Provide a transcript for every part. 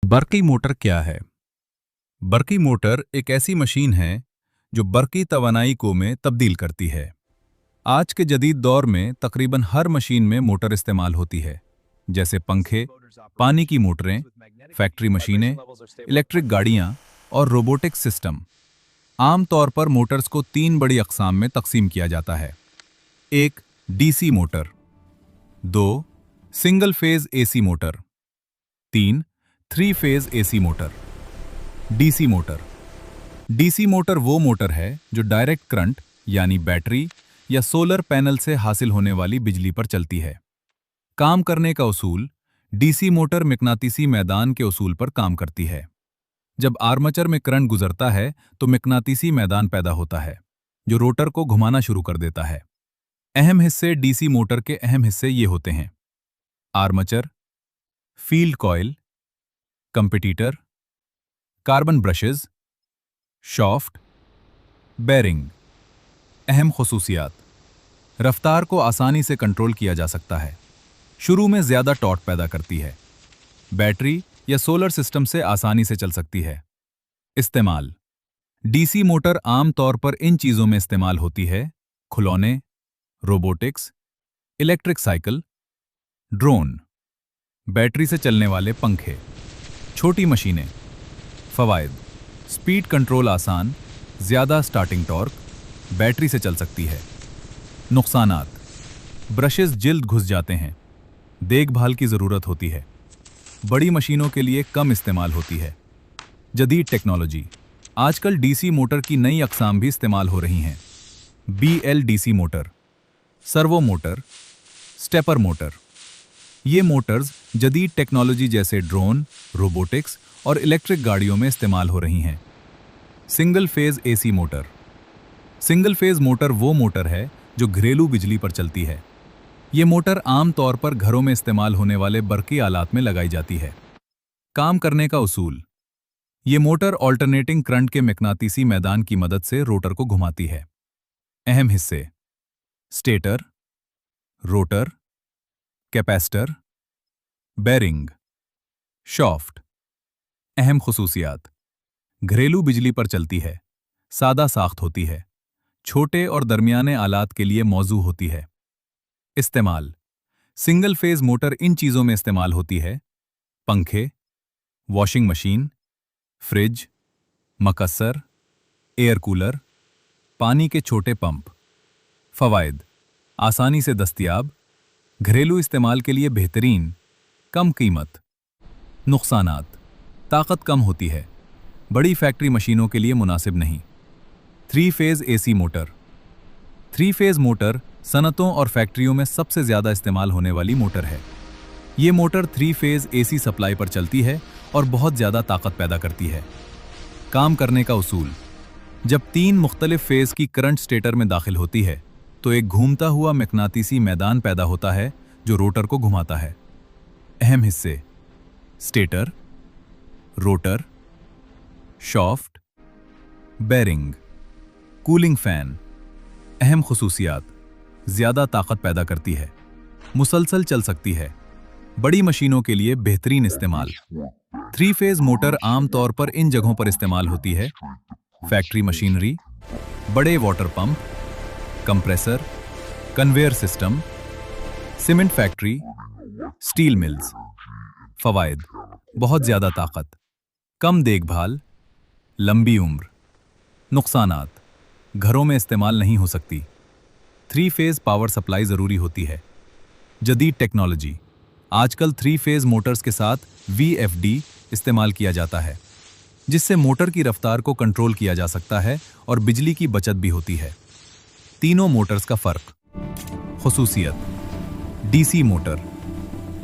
बरकी motor क्या है? बरकी motor एक ऐसी मशीन है जो बरकी तवानाई को में तब्दील करती है। आज के जदीद दौर में तकरीबन हर मशीन में मोटर इस्तेमाल होती है, जैसे पंखे, पानी की मोटरें, फैक्ट्री मशीनें, इलेक्ट्रिक गाड़ियां और रोबोटिक सिस्टम। आम तौर पर मोटर्स को 3 बड़ी अक़साम में तकसीम किया जाता है। 1. DC motor. 2. Single phase AC motor. 3. 3 phase AC motor. DC motor. DC motor वो मोटर है जो डायरेक्ट करंट यानी बैटरी या सोलर पैनल से हासिल होने वाली बिजली पर चलती है। काम करने का उसूल: डीसी मोटर मिकनातीसी मैदान के उसूल पर काम करती है। जब आर्मेचर में करंट गुजरता है तो मिकनातीसी मैदान पैदा होता है जो रोटर को घुमाना शुरू कर देता है। अहम हिस्से डीसी मोटर के अहम हिस्से ये होते हैं: armature, field coil, commutator, carbon brushes, shaft, bearing. अहम खुसूसियात: रफ्तार को आसानी से कंट्रोल किया जा सकता है। शुरू में ज्यादा टॉर्क पैदा करती है। बैटरी या सोलर सिस्टम से आसानी से चल सकती है। इस्तेमाल: डीसी मोटर आम तौर पर इन चीजों में इस्तेमाल होती है: खिलौने, robotics, electric cycle, drone, battery से चलने वाले पंखे, छोटी मशीनें। फवायद: स्पीड कंट्रोल आसान, ज्यादा स्टार्टिंग टॉर्क, बैटरी से चल सकती है। नुकसानात: ब्रशेस जिल्द घुस जाते हैं, देखभाल की जरूरत होती है। बड़ी मशीनों के लिए कम इस्तेमाल होती है। जदीद टेक्नोलॉजी: आजकल डीसी मोटर की नई अक़साम भी इस्तेमाल हो रही हैं। BLDC motor, servo motor, stepper motor. ये मोटर्स जदीद टेक्नोलॉजी जैसे ड्रोन, रोबोटिक्स और इलेक्ट्रिक गाड़ियों में इस्तेमाल हो रही हैं। Single phase AC motor. Single phase motor वो मोटर है जो घरेलू बिजली पर चलती है। ये मोटर आम तौर पर घरों में इस्तेमाल होने वाले बरकी आलात में लगाई जाती है। काम करने का उसूल: ये मोटर ऑल्टरनेटिंग करंट के मिकनातीसी मैदान की मदद से रोटर को घुमाती है। अहम हिस्से: stator, rotor, capacitor, bearing, shaft. अहम खुसूसियात: घरेलू बिजली पर चलती है, सादा साख्त होती है, छोटे और दरमियाने आलात के लिए मौजू होती है। इस्तेमाल: सिंगल फेज मोटर इन चीजों में इस्तेमाल होती है: पंखे, washing machine, fridge, mixer, air cooler, पानी के छोटे पंप। फवायद: आसानी से दस्तयाब, घरेलू इस्तेमाल के लिए बेहतरीन, कम कीमत। नुकसानात: ताकत कम होती है, बड़ी फैक्ट्री मशीनों के लिए मुनासिब नहीं। 3 phase AC motor. 3 phase motor सनतों और फैक्ट्रियों में सबसे ज्यादा इस्तेमाल होने वाली मोटर है। ये मोटर 3 फेज एसी सप्लाई पर चलती है और बहुत ज्यादा ताकत पैदा करती है। काम करने का उसूल: जब 3 मुख्तलिफ फेज की करंट स्टेटर में दाखिल होती है तो एक घूमता हुआ मिकनातीसी मैदान पैदा होता है जो रोटर को घुमाता है। अहम हिस्से: stator, rotor, shaft, bearing, cooling fan. अहम खुसूसियात: ज्यादा ताकत पैदा करती है, मुसलसल चल सकती है, बड़ी मशीनों के लिए बेहतरीन इस्तेमाल। 3 फेज मोटर आम तौर पर इन जगहों पर इस्तेमाल होती है: फैक्ट्री मशीनरी, बड़े water pump, compressor, conveyor system, cement factory, steel mills. फवायद: बहुत ज्यादा ताकत, कम देखभाल, लंबी उम्र। नुकसानात: घरों में इस्तेमाल नहीं हो सकती, 3 फेज पावर सप्लाई जरूरी होती है। जदीद टेक्नोलॉजी: आजकल 3 फेज मोटर्स के साथ VFD इस्तेमाल किया जाता है, जिससे मोटर की रफ्तार को कंट्रोल किया जा सकता है और बिजली की बचत भी होती है। तीनों मोटर्स का फर्क। खुसूसियत: DC motor,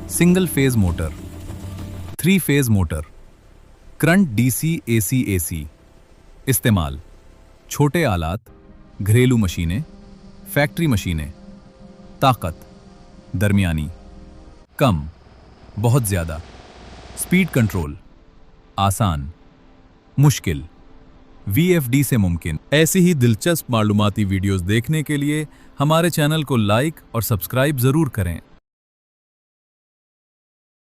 single phase motor, 3 phase motor, current DC AC। इस्तेमाल: छोटे आलात, घरेलू मशीनें, फैक्ट्री मशीनें। ताकत: दरमियानी, कम, बहुत ज्यादा। स्पीड कंट्रोल: आसान, मुश्किल। VFD से मुमकिन। ऐसी ही दिलचस्प मालूमाती वीडियोस देखने के लिए हमारे चैनल को लाइक और सब्सक्राइब जरूर करें।